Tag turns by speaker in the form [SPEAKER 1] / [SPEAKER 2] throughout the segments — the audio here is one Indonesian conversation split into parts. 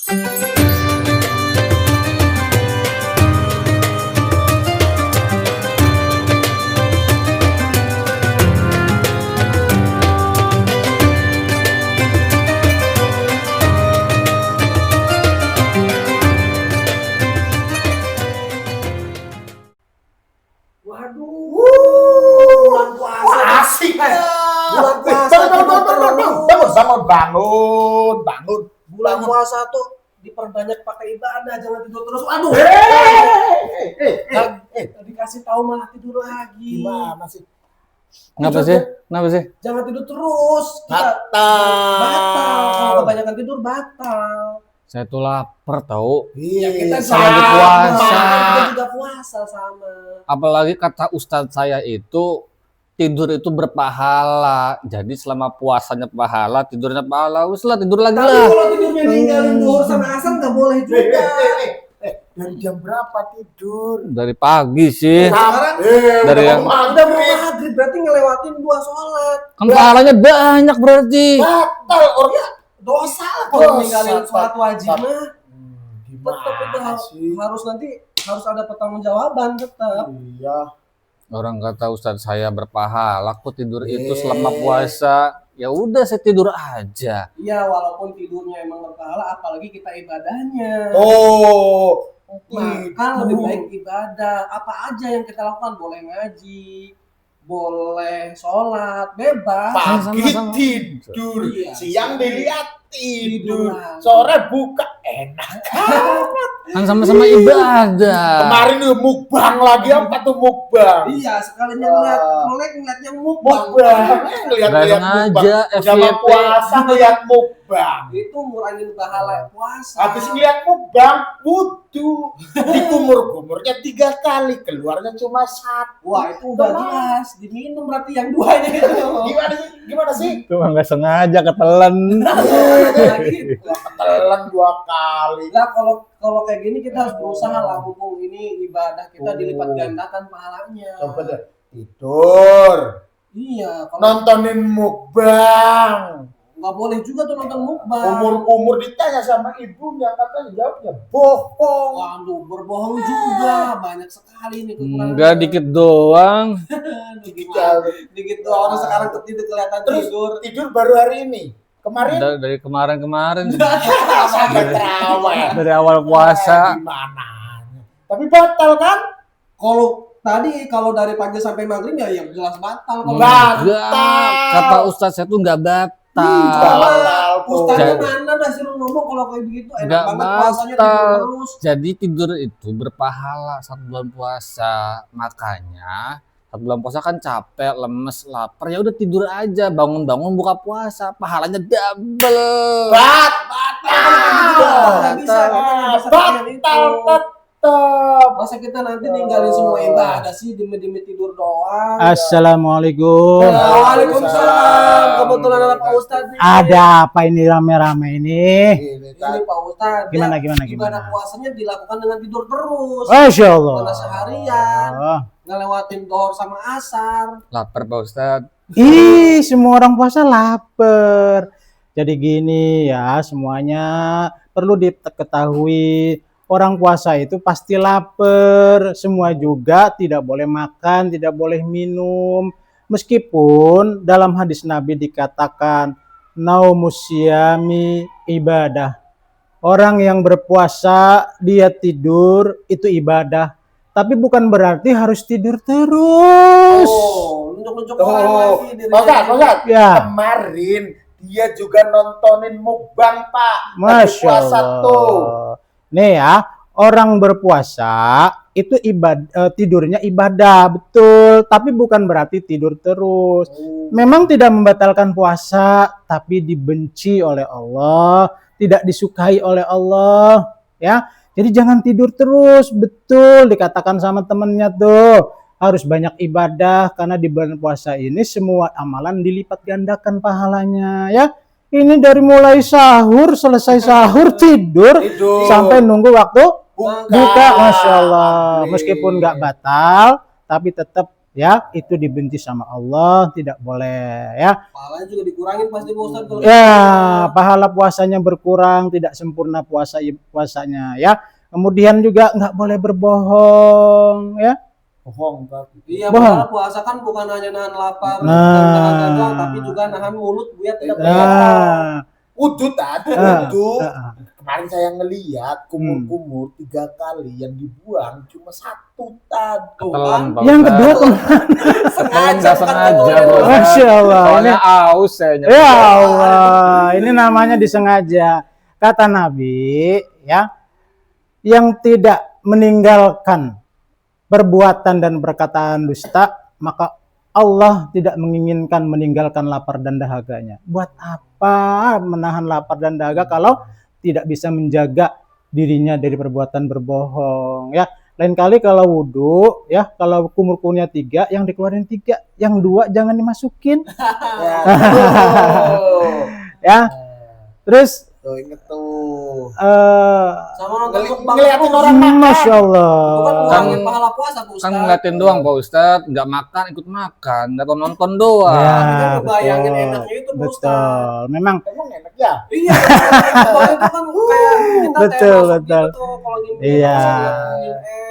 [SPEAKER 1] Waduh, bulan puasa
[SPEAKER 2] asik
[SPEAKER 1] bulan puasa
[SPEAKER 2] bangun.
[SPEAKER 1] bulan puasa tuh diperbanyak pakai ibadah, jangan tidur terus. Waduh, dikasih tahu malah tidur lagi.
[SPEAKER 2] Gimana sih?
[SPEAKER 3] Kenapa sih?
[SPEAKER 1] Jangan tidur terus.
[SPEAKER 2] Batal.
[SPEAKER 1] Kalau kebanyakan tidur batal.
[SPEAKER 3] Saya tuh lapar tahu.
[SPEAKER 1] Ya kita
[SPEAKER 3] sama di puasa.
[SPEAKER 1] Kita juga puasa sama.
[SPEAKER 3] Apalagi kata ustadz saya itu tidur itu berpahala. Jadi selama puasanya pahala, tidurnya pahala. Wis lah tidur lagi
[SPEAKER 1] Tapi
[SPEAKER 3] lah.
[SPEAKER 1] kalau tidurnya ninggalin duhur sama asar nggak boleh juga.
[SPEAKER 2] Dari jam berapa tidur?
[SPEAKER 3] Dari pagi sih.
[SPEAKER 1] Sekarang
[SPEAKER 3] Dari yang
[SPEAKER 1] udah mau maghrib, berarti ngelewatin 2 sholat.
[SPEAKER 3] kan pahalanya banyak berarti.
[SPEAKER 2] Batal orang.
[SPEAKER 1] Dosa lah kalau
[SPEAKER 2] Dosa,
[SPEAKER 1] ninggalin sholat wajib mah. Tetap itu
[SPEAKER 2] Gimana sih?
[SPEAKER 1] harus ada pertanggungjawaban tetap.
[SPEAKER 2] Iya.
[SPEAKER 3] Orang kata ustadz saya berpahala kok tidur itu selama puasa. Ya udah saya tidur aja.
[SPEAKER 1] Iya, walaupun tidurnya emang berpahala, apalagi kita ibadahnya.
[SPEAKER 2] Oh,
[SPEAKER 1] Maka lebih baik ibadah. Apa aja yang kita lakukan, boleh ngaji, boleh sholat, bebas.
[SPEAKER 2] pagi
[SPEAKER 3] Sama-sama.
[SPEAKER 2] tidur,
[SPEAKER 1] Iya.
[SPEAKER 2] siang dilihat tidur,
[SPEAKER 1] Tidur.
[SPEAKER 2] sore buka enak.
[SPEAKER 3] Kan sama-sama ibadah.
[SPEAKER 2] Kemarin tuh mukbang lagi apa tuh mukbang?
[SPEAKER 1] Iya, sekalinya ngeliat melek ngeliatnya mukbang.
[SPEAKER 2] Mukbang, lihat
[SPEAKER 3] Nggak sengaja,
[SPEAKER 2] sama
[SPEAKER 3] FYP.
[SPEAKER 2] puasa ngeliat mukbang.
[SPEAKER 1] Itu ngurangin pahala puasa.
[SPEAKER 2] Habis ngeliat mukbang, wudhu, dikumur-kumurnya 3 kali, keluarnya cuma 1.
[SPEAKER 1] Wah, itu udah jelas diminum berarti yang duanya itu.
[SPEAKER 2] Gimana sih?
[SPEAKER 3] Itu nggak sengaja ketelan.
[SPEAKER 1] Gitu.
[SPEAKER 2] Ketelan 2 kali.
[SPEAKER 1] Nah, kalau kayak gini kita harus berusaha lah, mumpung ini ibadah kita dilipat gandakan pahalanya.
[SPEAKER 2] Coba deh tidur,
[SPEAKER 1] Iya, kalau
[SPEAKER 2] nontonin mukbang.
[SPEAKER 1] nggak boleh juga tuh nonton mukbang.
[SPEAKER 2] Umur ditanya sama ibunya, katanya jawabnya bohong.
[SPEAKER 1] Waduh, berbohong juga banyak sekali nih kekurangannya.
[SPEAKER 3] Enggak dikit doang.
[SPEAKER 1] Dikit doang, orang sekarang ketidur kelihatan
[SPEAKER 2] Terus tidur baru hari ini. Kemarin
[SPEAKER 3] Dari kemarin.
[SPEAKER 2] sampai terawih.
[SPEAKER 3] Dari awal puasa.
[SPEAKER 2] Gimana? Tapi batal kan?
[SPEAKER 1] Kalau dari pagi sampai maghrib ya yang jelas batal. Kalau
[SPEAKER 3] Enggak. Kata ustadz saya tuh enggak batal.
[SPEAKER 1] Ustaznya mana dah suruh ngomong kalau kayak begitu enak
[SPEAKER 3] Nggak
[SPEAKER 1] banget puasanya
[SPEAKER 3] batal.
[SPEAKER 1] tidur terus.
[SPEAKER 3] Jadi tidur itu berpahala 1 bulan puasa. Makanya 1 bulan puasa kan capek, lemes, lapar. Ya udah tidur aja, bangun-bangun buka puasa, pahalanya double.
[SPEAKER 1] Nggak bisa, kita nggak bisa kayak gitu. Masa kita nanti ninggalin semua ibadah sih demi tidur doang.
[SPEAKER 4] Assalamualaikum.
[SPEAKER 1] Waalaikumsalam. Kebetulan ada Pak Ustadz nih.
[SPEAKER 4] Ada apa ini rame-rame ini?
[SPEAKER 1] Ini Pak Ustadz.
[SPEAKER 4] Gimana?
[SPEAKER 1] Ibadah puasanya dilakukan dengan tidur terus.
[SPEAKER 4] Masya Allah.
[SPEAKER 1] Karena seharian
[SPEAKER 4] Oh.
[SPEAKER 1] ngelewatin dohor sama asar.
[SPEAKER 3] Lapar Pak Ustadz.
[SPEAKER 4] Ih, semua orang puasa lapar. Jadi gini ya, semuanya perlu diketahui. Orang puasa itu pasti lapar. Semua juga tidak boleh makan, tidak boleh minum. Meskipun dalam hadis Nabi dikatakan naumus syiyami ibadah. Orang yang berpuasa dia tidur itu ibadah. Tapi bukan berarti harus tidur terus.
[SPEAKER 1] Nunjuk-nunjuk orang lagi diri
[SPEAKER 2] Pak,
[SPEAKER 4] Ya.
[SPEAKER 2] kemarin dia juga nontonin mukbang, Pak. Lagi
[SPEAKER 4] Masya
[SPEAKER 2] puasa
[SPEAKER 4] Allah.
[SPEAKER 2] tuh.
[SPEAKER 4] Nih ya, orang berpuasa itu tidurnya ibadah, betul. Tapi bukan berarti tidur terus. Memang tidak membatalkan puasa, tapi dibenci oleh Allah, tidak disukai oleh Allah. Ya, jadi jangan tidur terus, betul. Dikatakan sama temennya tuh, harus banyak ibadah karena di bulan puasa ini semua amalan dilipat gandakan pahalanya. Ya. Ini dari mulai sahur, selesai sahur, tidur. Sampai nunggu waktu buka. Masya Allah. Meskipun nggak batal, tapi tetap ya itu dibenci sama Allah, tidak boleh ya.
[SPEAKER 1] Pahalanya juga dikurangin pasti Pak Ustadz kalau
[SPEAKER 4] Ya, pahala puasanya berkurang, tidak sempurna puasanya ya. Kemudian juga nggak boleh berbohong ya.
[SPEAKER 2] Bohong berarti.
[SPEAKER 1] iya,
[SPEAKER 4] Bohong.
[SPEAKER 1] padahal puasa kan bukan hanya nahan lapar
[SPEAKER 4] Nah.
[SPEAKER 1] dan dahaga doang, tapi juga nahan mulut biar tidak berkata.
[SPEAKER 4] Nah,
[SPEAKER 2] Wudhu tadi,
[SPEAKER 4] Ah,
[SPEAKER 2] wudhu.
[SPEAKER 4] ah,
[SPEAKER 2] Kemarin saya ngeliat kumur-kumur 3 kali yang dibuang cuma 1 tadi.
[SPEAKER 3] Ketelan, Pak
[SPEAKER 4] yang
[SPEAKER 3] Ustadz.
[SPEAKER 4] kedua
[SPEAKER 3] Ketelan nggak sengaja,
[SPEAKER 1] bukan
[SPEAKER 3] Pak Ustadz.
[SPEAKER 4] Masya Allah, ini
[SPEAKER 3] Soalnya aus saya
[SPEAKER 4] ya
[SPEAKER 3] nyebut.
[SPEAKER 4] Allah, ini namanya disengaja. Kata Nabi, ya, yang tidak meninggalkan perbuatan dan perkataan dusta, maka Allah tidak menginginkan meninggalkan lapar dan dahaganya. Buat apa menahan lapar dan dahaga kalau tidak bisa menjaga dirinya dari perbuatan berbohong, ya. Lain kali kalau wudhu, ya, kalau kumur-kumurnya 3, yang dikeluarin 3, yang 2 jangan dimasukin,
[SPEAKER 2] Ya, tuh.
[SPEAKER 4] ya. Terus
[SPEAKER 2] Tuh, inget tuh.
[SPEAKER 1] Sama nonton mukbang
[SPEAKER 2] Ngeliatin
[SPEAKER 1] terus.
[SPEAKER 2] orang makan.
[SPEAKER 4] Masya
[SPEAKER 1] Itu kan
[SPEAKER 4] Allah.
[SPEAKER 1] ngurangin pahala puasa Pak
[SPEAKER 3] Kan
[SPEAKER 1] Ustadz.
[SPEAKER 3] ngeliatin doang Pak Ustadz, nggak makan ikut makan, nggak nonton doang.
[SPEAKER 4] Ya,
[SPEAKER 1] Tapi kan ngebayangin
[SPEAKER 4] betul.
[SPEAKER 1] enaknya itu Pak Ustadz.
[SPEAKER 4] Betul. Memang
[SPEAKER 2] Emang enak ya?
[SPEAKER 1] Iya, mukbang itu kan kayak kita
[SPEAKER 4] Betul,
[SPEAKER 1] kayak masuk
[SPEAKER 4] betul.
[SPEAKER 1] gitu tuh kalau gini.
[SPEAKER 4] Iya.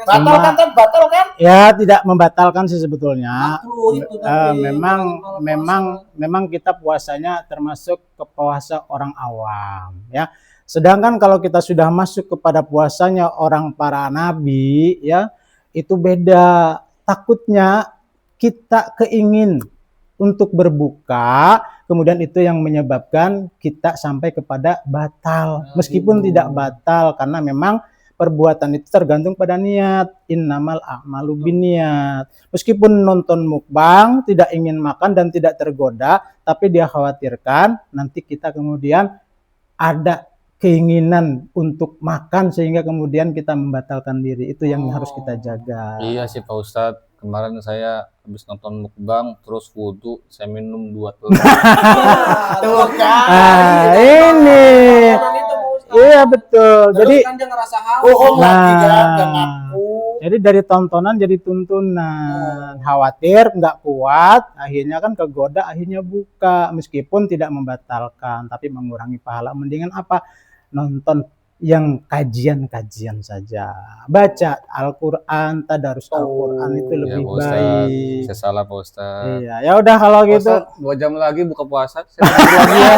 [SPEAKER 2] Batal kan, Tan? Batal kan?
[SPEAKER 4] ya tidak membatalkan sih sebetulnya.
[SPEAKER 1] Makruh itu tapi
[SPEAKER 4] Memang
[SPEAKER 1] ngurangin pahala
[SPEAKER 4] memang
[SPEAKER 1] puasa.
[SPEAKER 4] memang kita puasanya termasuk ke puasa orang awam, ya. Sedangkan kalau kita sudah masuk kepada puasanya orang para nabi, ya, itu beda. Takutnya kita keingin untuk berbuka, kemudian itu yang menyebabkan kita sampai kepada batal. Meskipun tidak batal, karena memang perbuatan itu tergantung pada niat. Innamal a'malu binniyat. Meskipun nonton mukbang, tidak ingin makan dan tidak tergoda, tapi dia khawatirkan nanti kita kemudian ada keinginan untuk makan sehingga kemudian kita membatalkan diri. Itu yang harus kita jaga.
[SPEAKER 3] Iya sih Pak Ustadz, kemarin saya habis nonton mukbang terus wudhu, saya minum 2 telur.
[SPEAKER 2] Tuh kan.
[SPEAKER 4] Ini.
[SPEAKER 1] Makanan itu Pak Ustadz.
[SPEAKER 4] Iya betul.
[SPEAKER 1] Terus
[SPEAKER 4] Jadi
[SPEAKER 1] kan dia ngerasa haus.
[SPEAKER 2] Bohong lagi kan,
[SPEAKER 4] Nah.
[SPEAKER 2] gak ngaku.
[SPEAKER 4] Jadi dari tontonan jadi tuntunan. Khawatir nggak kuat, akhirnya kan kegoda, akhirnya buka. Meskipun tidak membatalkan, tapi mengurangi pahala. Mendingan apa? Nonton yang kajian-kajian saja. Baca Al-Quran, tadarus Al-Quran itu
[SPEAKER 3] Ya
[SPEAKER 4] lebih
[SPEAKER 3] Pak Ustadz,
[SPEAKER 4] baik.
[SPEAKER 3] saya salah Pak Ustadz.
[SPEAKER 4] Iya, ya udah kalau
[SPEAKER 3] Pak
[SPEAKER 4] gitu.
[SPEAKER 3] Ustadz, 2 jam lagi buka puasa, saya tidur lagi ya.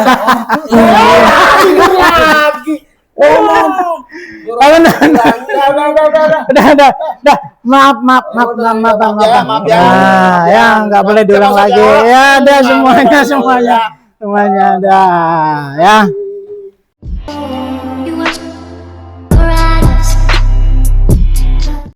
[SPEAKER 2] Tidur lagi.
[SPEAKER 4] Oh, udah. Maaf, Bang.
[SPEAKER 2] Ya, maaf ya.
[SPEAKER 4] Nah, ya nggak boleh diulang
[SPEAKER 2] Maaf
[SPEAKER 4] lagi.
[SPEAKER 2] ya.
[SPEAKER 4] Ya, ada
[SPEAKER 2] Maaf,
[SPEAKER 4] semuanya,
[SPEAKER 2] maaf,
[SPEAKER 4] semuanya ada. Ya.